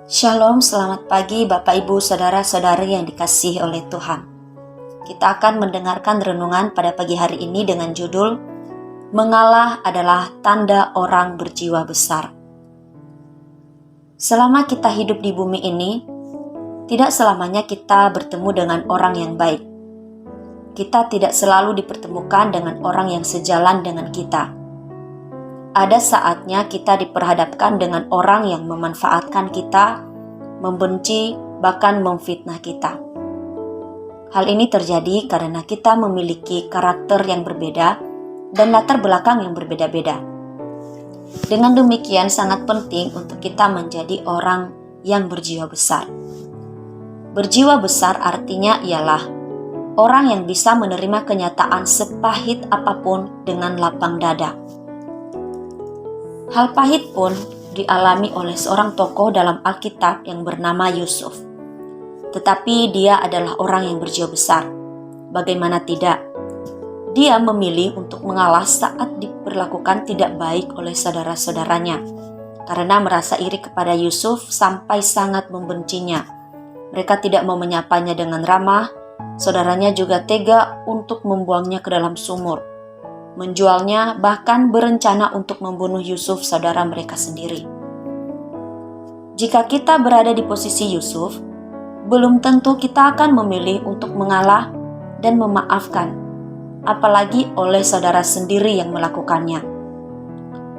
Shalom, selamat pagi Bapak Ibu Saudara-saudari yang dikasihi oleh Tuhan. Kita akan mendengarkan renungan pada pagi hari ini dengan judul Mengalah adalah tanda orang berjiwa besar. Selama kita hidup di bumi ini, tidak selamanya kita bertemu dengan orang yang baik. Kita tidak selalu dipertemukan dengan orang yang sejalan dengan kita. Ada saatnya kita diperhadapkan dengan orang yang memanfaatkan kita, membenci, bahkan memfitnah kita. Hal ini terjadi karena kita memiliki karakter yang berbeda dan latar belakang yang berbeda-beda. Dengan demikian sangat penting untuk kita menjadi orang yang berjiwa besar. Berjiwa besar artinya ialah orang yang bisa menerima kenyataan sepahit apapun dengan lapang dada. Hal pahit pun dialami oleh seorang tokoh dalam Alkitab yang bernama Yusuf. Tetapi dia adalah orang yang berjiwa besar. Bagaimana tidak? Dia memilih untuk mengalah saat diperlakukan tidak baik oleh saudara-saudaranya, karena merasa iri kepada Yusuf sampai sangat membencinya. Mereka tidak mau menyapanya dengan ramah. Saudaranya juga tega untuk membuangnya ke dalam sumur, menjualnya, bahkan berencana untuk membunuh Yusuf, saudara mereka sendiri. Jika kita berada di posisi Yusuf, belum tentu kita akan memilih untuk mengalah dan memaafkan, apalagi oleh saudara sendiri yang melakukannya.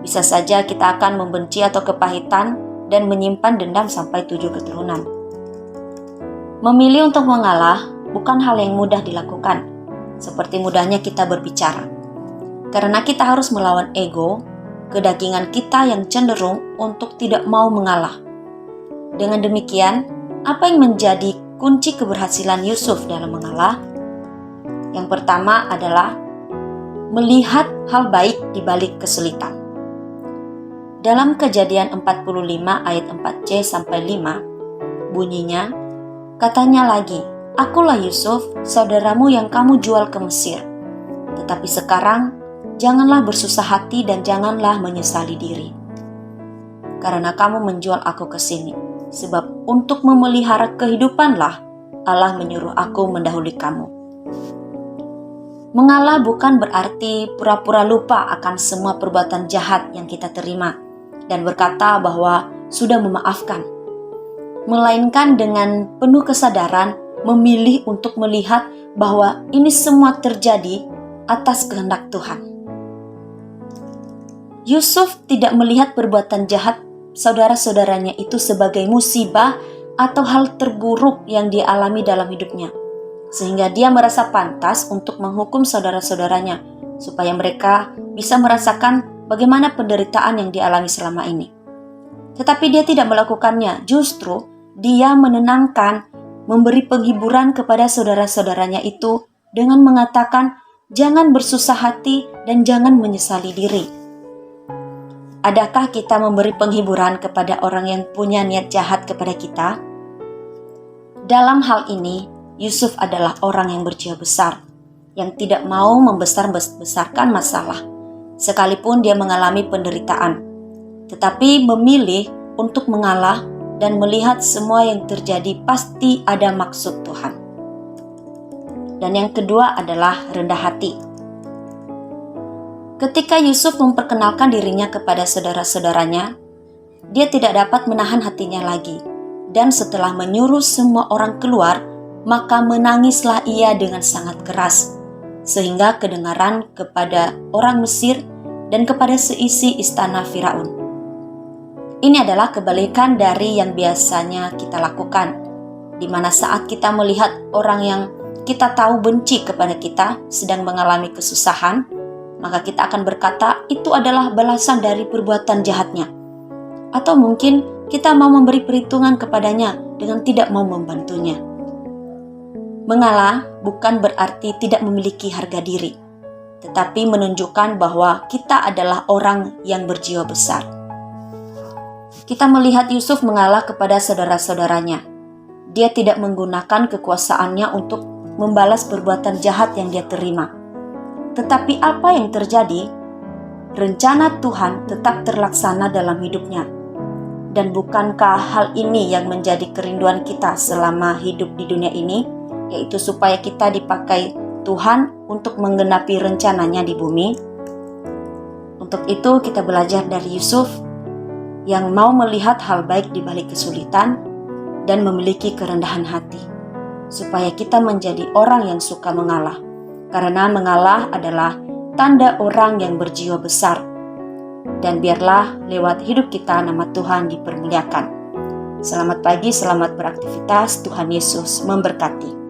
Bisa saja kita akan membenci atau kepahitan dan menyimpan dendam sampai 7 keturunan. Memilih untuk mengalah bukan hal yang mudah dilakukan, seperti mudahnya kita berbicara. Karena kita harus melawan ego, kedagingan kita yang cenderung untuk tidak mau mengalah. Dengan demikian, apa yang menjadi kunci keberhasilan Yusuf dalam mengalah? Yang pertama adalah melihat hal baik di balik kesulitan. Dalam Kejadian 45 ayat 4c sampai 5, bunyinya, katanya lagi, "Akulah Yusuf, saudaramu yang kamu jual ke Mesir. Tetapi sekarang, janganlah bersusah hati dan janganlah menyesali diri. Karena kamu menjual aku ke sini, sebab untuk memelihara kehidupanlah Allah menyuruh aku mendahului kamu." Mengalah bukan berarti pura-pura lupa akan semua perbuatan jahat yang kita terima dan berkata bahwa sudah memaafkan. Melainkan dengan penuh kesadaran memilih untuk melihat bahwa ini semua terjadi atas kehendak Tuhan. Yusuf tidak melihat perbuatan jahat saudara-saudaranya itu sebagai musibah atau hal terburuk yang dia alami dalam hidupnya, sehingga dia merasa pantas untuk menghukum saudara-saudaranya supaya mereka bisa merasakan bagaimana penderitaan yang dialami selama ini. Tetapi dia tidak melakukannya, justru dia menenangkan, memberi penghiburan kepada saudara-saudaranya itu dengan mengatakan, "Jangan bersusah hati dan jangan menyesali diri." Adakah kita memberi penghiburan kepada orang yang punya niat jahat kepada kita? Dalam hal ini, Yusuf adalah orang yang berjiwa besar, yang tidak mau membesar-besarkan masalah, sekalipun dia mengalami penderitaan, tetapi memilih untuk mengalah dan melihat semua yang terjadi pasti ada maksud Tuhan. Dan yang kedua adalah rendah hati. Ketika Yusuf memperkenalkan dirinya kepada saudara-saudaranya, dia tidak dapat menahan hatinya lagi. Dan setelah menyuruh semua orang keluar, maka menangislah ia dengan sangat keras, sehingga kedengaran kepada orang Mesir dan kepada seisi istana Firaun. Ini adalah kebalikan dari yang biasanya kita lakukan, di mana saat kita melihat orang yang kita tahu benci kepada kita sedang mengalami kesusahan, maka kita akan berkata itu adalah balasan dari perbuatan jahatnya. Atau mungkin kita mau memberi perhitungan kepadanya dengan tidak mau membantunya. Mengalah bukan berarti tidak memiliki harga diri, tetapi menunjukkan bahwa kita adalah orang yang berjiwa besar. Kita melihat Yusuf mengalah kepada saudara-saudaranya. Dia tidak menggunakan kekuasaannya untuk membalas perbuatan jahat yang dia terima. Tetapi apa yang terjadi? Rencana Tuhan tetap terlaksana dalam hidupnya. Dan bukankah hal ini yang menjadi kerinduan kita selama hidup di dunia ini, yaitu supaya kita dipakai Tuhan untuk menggenapi rencananya di bumi? Untuk itu kita belajar dari Yusuf yang mau melihat hal baik di balik kesulitan dan memiliki kerendahan hati, supaya kita menjadi orang yang suka mengalah, karena mengalah adalah tanda orang yang berjiwa besar. Dan biarlah lewat hidup kita nama Tuhan dipermuliakan. Selamat pagi, selamat beraktivitas, Tuhan Yesus memberkati.